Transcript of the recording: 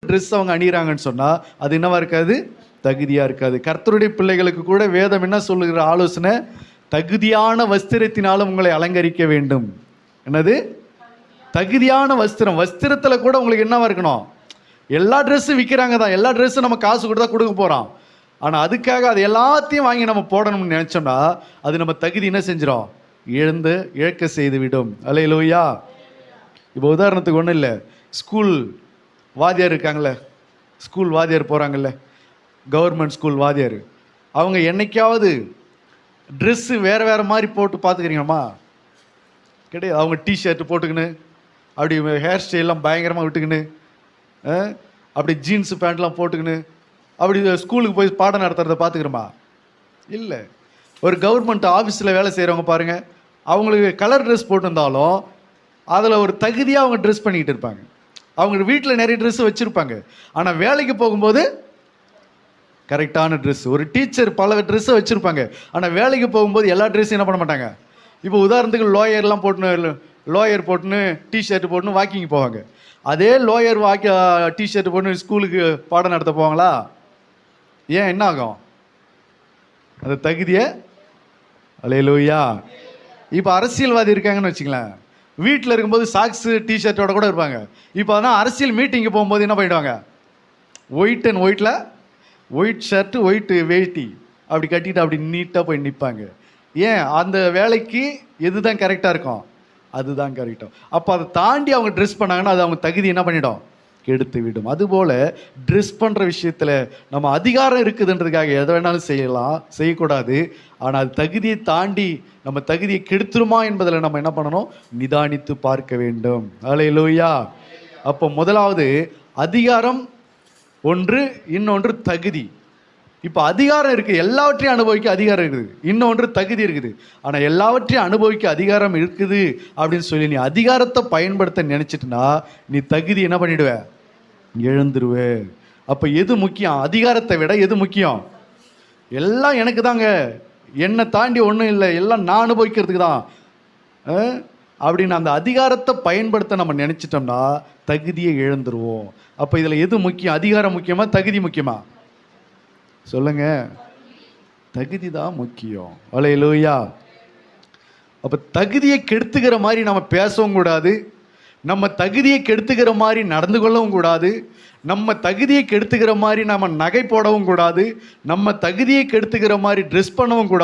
Dress அவங்க அணிகிறாங்கன்னு சொன்னால் அது என்னவா இருக்காது? தகுதியாக இருக்காது. கர்த்தருடைய பிள்ளைகளுக்கு கூட வேதம் என்ன சொல்லுகிற ஆலோசனை? தகுதியான வஸ்திரத்தினாலும் உங்களை அலங்கரிக்க வேண்டும். என்னது? தகுதியான வஸ்திரம். வஸ்திரத்தில் கூட உங்களுக்கு என்னவா இருக்கணும்? எல்லா ட்ரெஸ்ஸும் விற்கிறாங்க தான், எல்லா ட்ரெஸ்ஸும் நம்ம காசு கொடுத்தா கொடுக்க போகிறோம். ஆனால் அதுக்காக அது எல்லாத்தையும் வாங்கி நம்ம போடணும்னு நினச்சோம்னா அது நம்ம தகுதி என்ன செஞ்சிடும்? இழக்க செய்து விடும். அல்லேலூயா. இப்போ உதாரணத்துக்கு ஒன்றும் இல்லை, ஸ்கூல் வாத்தியார் இருக்காங்களே, ஸ்கூல் வாத்தியார் போகிறாங்கல்ல, கவர்மெண்ட் ஸ்கூல் வாத்தியார், அவங்க என்னைக்காவது ட்ரெஸ்ஸு வேறு மாதிரி போட்டு பார்த்துக்கிறீங்கம்மா? கிடையாது. அவங்க டிஷர்ட்டு போட்டுக்கின்னு அப்படி ஹேர் ஸ்டைல்லாம் பயங்கரமாக விட்டுக்கின்னு அப்படி ஜீன்ஸு பேண்ட்லாம் போட்டுக்கின்னு அப்படி ஸ்கூலுக்கு போய் பாடம் நடத்துறதை பார்த்துக்கிறோமா? இல்லை. ஒரு கவர்மெண்ட் ஆஃபீஸில் வேலை செய்கிறவங்க பாருங்கள், அவங்களுக்கு கலர் ட்ரெஸ் போட்டிருந்தாலும் அதில் ஒரு தகுதியாக அவங்க ட்ரெஸ் பண்ணிக்கிட்டு இருப்பாங்க. அவங்க வீட்டில் நிறைய ட்ரெஸ்ஸு வச்சுருப்பாங்க, ஆனால் வேலைக்கு போகும்போது கரெக்டான ட்ரெஸ். ஒரு டீச்சர் பல ட்ரெஸ்ஸை வச்சுருப்பாங்க, ஆனால் வேலைக்கு போகும்போது எல்லா ட்ரெஸ்ஸும் என்ன பண்ண மாட்டாங்க. இப்போ உதாரணத்துக்கு லோயர் போட்டுன்னு டிஷர்ட் போட்டுன்னு வாக்கிங் போவாங்க. அதே லோயர் டிஷர்ட் போட்டு ஸ்கூலுக்கு பாடம் நடத்த போவாங்களா? ஏன், என்ன ஆகும்? அந்த தகுதியை. அல்லேலூயா. இப்போ அரசியல்வாதி இருக்காங்கன்னு வச்சுங்களேன், வீட்டில் இருக்கும்போது சாக்ஸு டிஷர்ட்டோட கூட இருப்பாங்க. இப்போ ஆனால் அரசியல் மீட்டிங்கு போகும்போது என்ன பண்ணிவிடுவாங்க? White and white shirt white வேட்டி அப்படி கட்டிட்டு அப்படி நீட்டாக போய் நிற்பாங்க. ஏன்? அந்த வேலைக்கு எது தான் கரெக்டாக இருக்கும்? அதுதான் கரெக்டாக. அப்போ அதை தாண்டி அவங்க ட்ரெஸ் பண்ணாங்கன்னா அது அவங்க தகுதி என்ன பண்ணிடும்? கெடுத்து விடும். அதுபோல் ட்ரெஸ் பண்ணுற விஷயத்தில் நம்ம அதிகாரம் இருக்குதுன்றதுக்காக எதை வேணாலும் செய்யக்கூடாது. ஆனால் அது தகுதியை தாண்டி நம்ம தகுதியை கெடுத்துருமா என்பதில் நம்ம என்ன பண்ணணும்? நிதானித்து பார்க்க வேண்டும். அல்லேலூயா. அப்போ முதலாவது அதிகாரம் ஒன்று, இன்னொன்று தகுதி. இப்போ அதிகாரம் இருக்குது, எல்லாவற்றையும் அனுபவிக்க அதிகாரம் இருக்குது. இன்னொன்று தகுதி இருக்குது. ஆனால் எல்லாவற்றையும் அனுபவிக்க அதிகாரம் இருக்குது அப்படின்னு சொல்லி நீ அதிகாரத்தை பயன்படுத்த நினச்சிட்டுனா நீ தகுதி என்ன பண்ணிடுவ? இழந்துருவே. அப்போ எது முக்கியம்? அதிகாரத்தை விட எது முக்கியம்? எல்லாம் எனக்கு தாங்க, என்னை தாண்டி ஒன்றும் இல்லை, எல்லாம் நான் அனுபவிக்கிறதுக்கு தான் அப்படின்னு அந்த அதிகாரத்தை பயன்படுத்த நம்ம நினச்சிட்டோம்னா தகுதியை இழந்துருவோம். அப்போ இதில் எது முக்கியம்? அதிகாரம் முக்கியமா, தகுதி முக்கியமா? சொல்லுங்க. தகுதி தான் முக்கியம். அல்லேலூயா. அப்போ தகுதியை கெடுத்துக்கிற மாதிரி நம்ம பேசவும் கூடாது, நம்ம தகுதியை கெடுத்துக்கிற மாதிரி நடந்து கொள்ளவும் கூடாது, நம்ம தகுதியை கெடுத்துக்கிற மாதிரி நம்ம நகை போடவும் கூடாது, நம்ம தகுதியை கெடுத்துக்கிற மாதிரி ட்ரெஸ் பண்ணவும் கூடாது.